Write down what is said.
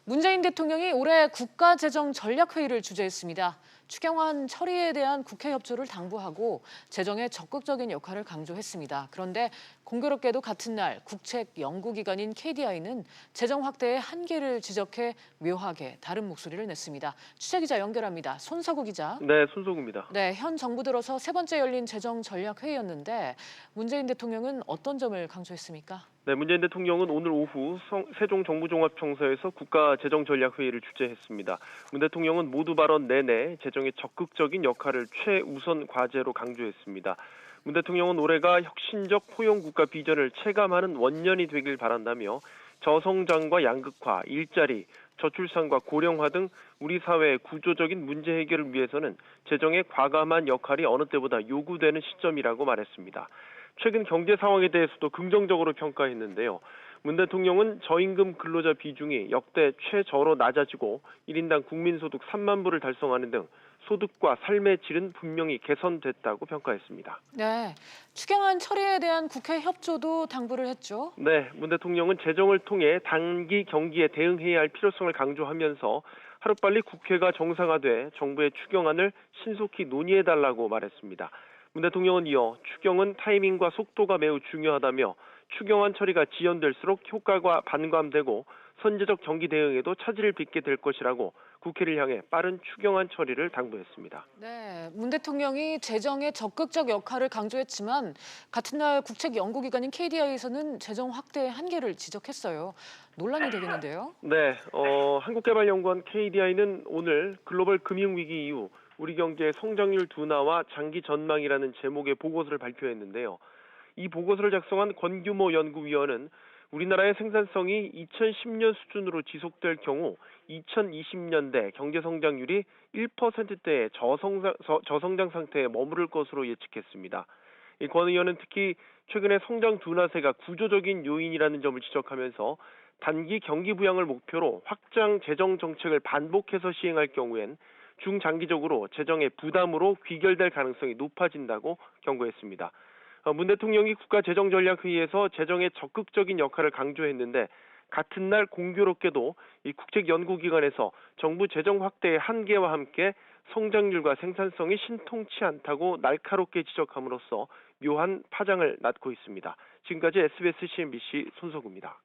문재인 대통령이 올해 국가재정전략회의를 주재했습니다. 추경안 처리에 대한 국회 협조를 당부하고 재정의 적극적인 역할을 강조했습니다. 그런데 공교롭게도 같은 날 국책연구기관인 KDI는 재정 확대의 한계를 지적해 묘하게 다른 목소리를 냈습니다. 취재기자 연결합니다. 손석우 기자. 네, 손석구입니다. 네, 현 정부 들어서 세 번째 열린 재정전략회의였는데 문재인 대통령은 어떤 점을 강조했습니까? 네, 문재인 대통령은 오늘 오후 세종 정부종합청사에서 국가재정전략회의를 주재했습니다. 문 대통령은 모두 발언 내내 재정의 적극적인 역할을 최우선 과제로 강조했습니다. 문 대통령은 올해가 혁신적 포용국가 비전을 체감하는 원년이 되길 바란다며 저성장과 양극화, 일자리, 저출산과 고령화 등 우리 사회의 구조적인 문제 해결을 위해서는 재정의 과감한 역할이 어느 때보다 요구되는 시점이라고 말했습니다. 최근 경제 상황에 대해서도 긍정적으로 평가했는데요. 문 대통령은 저임금 근로자 비중이 역대 최저로 낮아지고 1인당 국민소득 3만 불을 달성하는 등 소득과 삶의 질은 분명히 개선됐다고 평가했습니다. 네, 추경안 처리에 대한 국회 협조도 당부를 했죠. 네, 문 대통령은 재정을 통해 단기 경기에 대응해야 할 필요성을 강조하면서 하루빨리 국회가 정상화돼 정부의 추경안을 신속히 논의해달라고 말했습니다. 문 대통령은 이어 추경은 타이밍과 속도가 매우 중요하다며 추경안 처리가 지연될수록 효과가 반감되고 선제적 경기 대응에도 차질을 빚게 될 것이라고 국회를 향해 빠른 추경안 처리를 당부했습니다. 네, 문 대통령이 재정의 적극적 역할을 강조했지만 같은 날 국책연구기관인 KDI에서는 재정 확대의 한계를 지적했어요. 논란이 되겠는데요. 네, 한국개발연구원 KDI는 오늘 글로벌 금융위기 이후 우리 경제의 성장률 둔화와 장기 전망이라는 제목의 보고서를 발표했는데요. 이 보고서를 작성한 권규모 연구위원은 우리나라의 생산성이 2010년 수준으로 지속될 경우 2020년대 경제 성장률이 1%대의 저성장 상태에 머무를 것으로 예측했습니다. 이 권 의원은 특히 최근의 성장 둔화세가 구조적인 요인이라는 점을 지적하면서 단기 경기 부양을 목표로 확장 재정 정책을 반복해서 시행할 경우엔 중장기적으로 재정의 부담으로 귀결될 가능성이 높아진다고 경고했습니다. 문 대통령이 국가재정전략회의에서 재정의 적극적인 역할을 강조했는데 같은 날 공교롭게도 이 국책연구기관에서 정부 재정 확대의 한계와 함께 성장률과 생산성이 신통치 않다고 날카롭게 지적함으로써 묘한 파장을 낳고 있습니다. 지금까지 SBS CNBC 손석우입니다.